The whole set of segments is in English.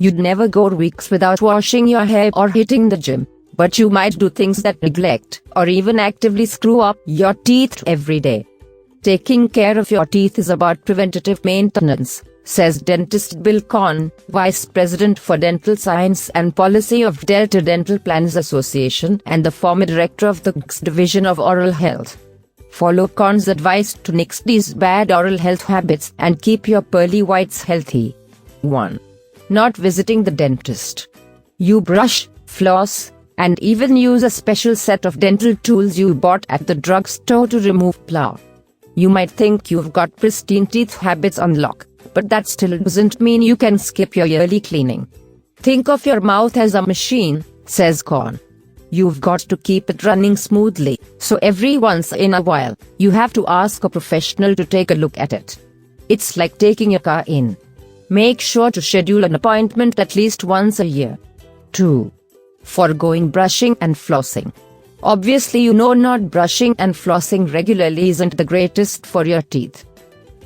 You'd never go weeks without washing your hair or hitting the gym, but you might do things that neglect or even actively screw up your teeth every day. Taking care of your teeth is about preventative maintenance, says dentist Bill Kahn, Vice President for Dental Science and Policy of Delta Dental Plans Association and the former director of the Division of Oral Health. Follow Kahn's advice to nix these bad oral health habits and keep your pearly whites healthy. 1. Not visiting the dentist. You brush, floss, and even use a special set of dental tools you bought at the drugstore to remove plaque. You might think you've got pristine teeth habits on lock, but that still doesn't mean you can skip your yearly cleaning. Think of your mouth as a machine, says Kahn. You've got to keep it running smoothly, so every once in a while, you have to ask a professional to take a look at it. It's like taking your car in. Make sure to schedule an appointment at least once a year. 2. Foregoing brushing and flossing. Obviously you know not brushing and flossing regularly isn't the greatest for your teeth.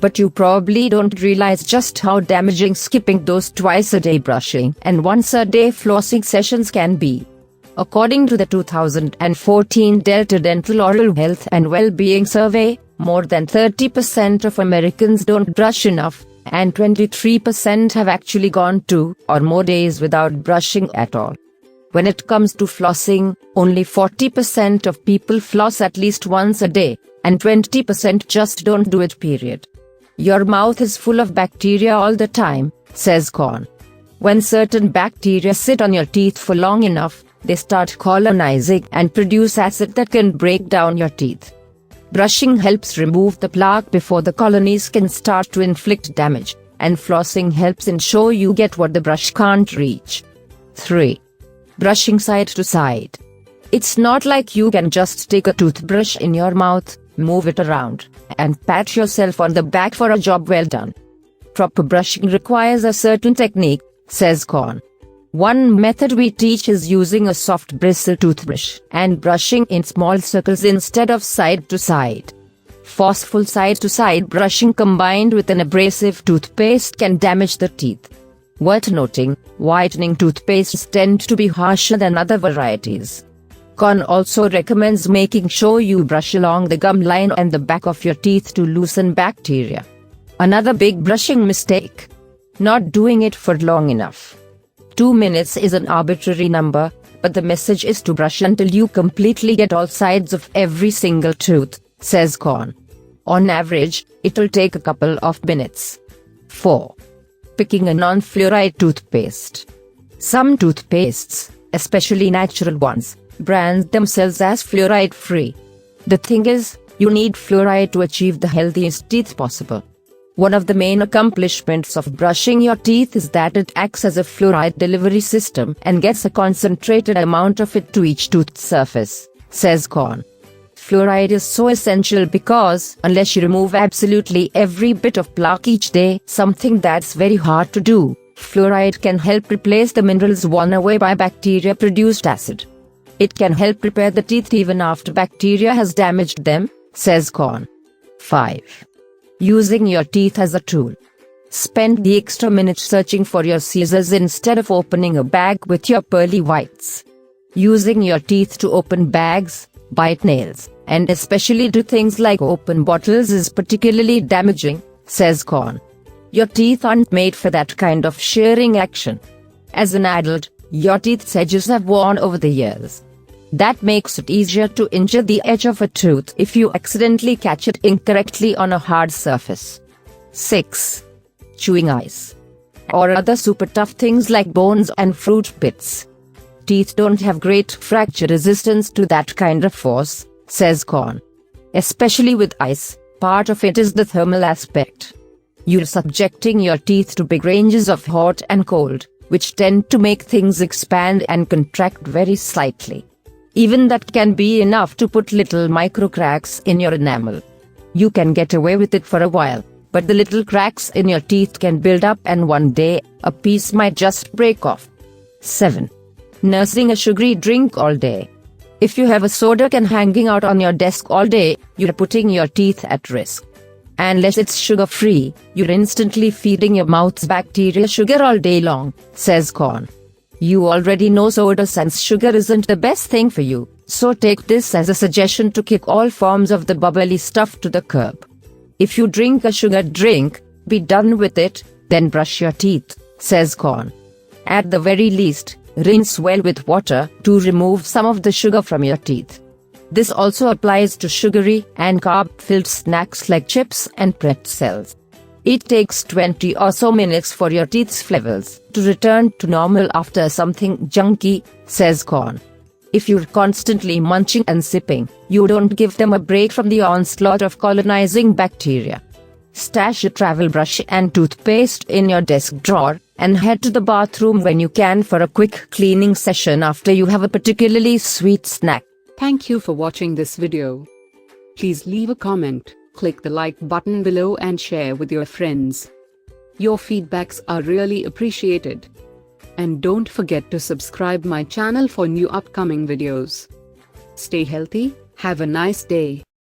But you probably don't realize just how damaging skipping those twice-a-day brushing and once-a-day flossing sessions can be. According to the 2014 Delta Dental Oral Health and Well-Being Survey, more than 30% of Americans don't brush enough, and 23% have actually gone 2 or more days without brushing at all. When it comes to flossing, only 40% of people floss at least once a day, and 20% just don't do it, period. Your mouth is full of bacteria all the time, says Kahn. When certain bacteria sit on your teeth for long enough, they start colonizing and produce acid that can break down your teeth. Brushing helps remove the plaque before the colonies can start to inflict damage, and flossing helps ensure you get what the brush can't reach. 3. Brushing side to side. It's not like you can just take a toothbrush in your mouth, move it around, and pat yourself on the back for a job well done. Proper brushing requires a certain technique, says Kahn. One method we teach is using a soft bristle toothbrush and brushing in small circles instead of side to side. Forceful side to side brushing combined with an abrasive toothpaste can damage the teeth. Worth noting, whitening toothpastes tend to be harsher than other varieties. Kahn also recommends making sure you brush along the gum line and the back of your teeth to loosen bacteria. Another big brushing mistake: not doing it for long enough. 2 minutes is an arbitrary number, but the message is to brush until you completely get all sides of every single tooth, says Kahn. On average, it'll take a couple of minutes. 4. Picking a non-fluoride toothpaste. Some toothpastes, especially natural ones, brand themselves as fluoride-free. The thing is, you need fluoride to achieve the healthiest teeth possible. One of the main accomplishments of brushing your teeth is that it acts as a fluoride delivery system and gets a concentrated amount of it to each tooth surface, says Kahn. Fluoride is so essential because, unless you remove absolutely every bit of plaque each day, something that's very hard to do, fluoride can help replace the minerals worn away by bacteria-produced acid. It can help repair the teeth even after bacteria has damaged them, says Kahn. 5. Using your teeth as a tool. Spend the extra minute searching for your scissors instead of opening a bag with your pearly whites. Using your teeth to open bags, bite nails, and especially do things like open bottles is particularly damaging, says Kahn. Your teeth aren't made for that kind of shearing action. As an adult, your teeth's edges have worn over the years. That makes it easier to injure the edge of a tooth if you accidentally catch it incorrectly on a hard surface. 6. Chewing ice. Or other super tough things like bones and fruit pits. Teeth don't have great fracture resistance to that kind of force, says Kahn. Especially with ice, part of it is the thermal aspect. You're subjecting your teeth to big ranges of hot and cold, which tend to make things expand and contract very slightly. Even that can be enough to put little micro cracks in your enamel. You can get away with it for a while, but the little cracks in your teeth can build up and one day, a piece might just break off. 7. Nursing a sugary drink all day. If you have a soda can hanging out on your desk all day, you're putting your teeth at risk. Unless it's sugar-free, you're instantly feeding your mouth's bacteria sugar all day long, says Corn. You already know soda sans sugar isn't the best thing for you, so take this as a suggestion to kick all forms of the bubbly stuff to the curb. If you drink a sugared drink, be done with it, then brush your teeth, says Corn. At the very least, rinse well with water to remove some of the sugar from your teeth. This also applies to sugary and carb-filled snacks like chips and pretzels. It takes 20 or so minutes for your teeth's flavors to return to normal after something junky, says Corn. If you're constantly munching and sipping, you don't give them a break from the onslaught of colonizing bacteria. Stash your travel brush and toothpaste in your desk drawer, and head to the bathroom when you can for a quick cleaning session after you have a particularly sweet snack. Thank you for watching this video. Please leave a comment, click the like button below and share with your friends. Your feedbacks are really appreciated. And don't forget to subscribe my channel for new upcoming videos. Stay healthy, have a nice day.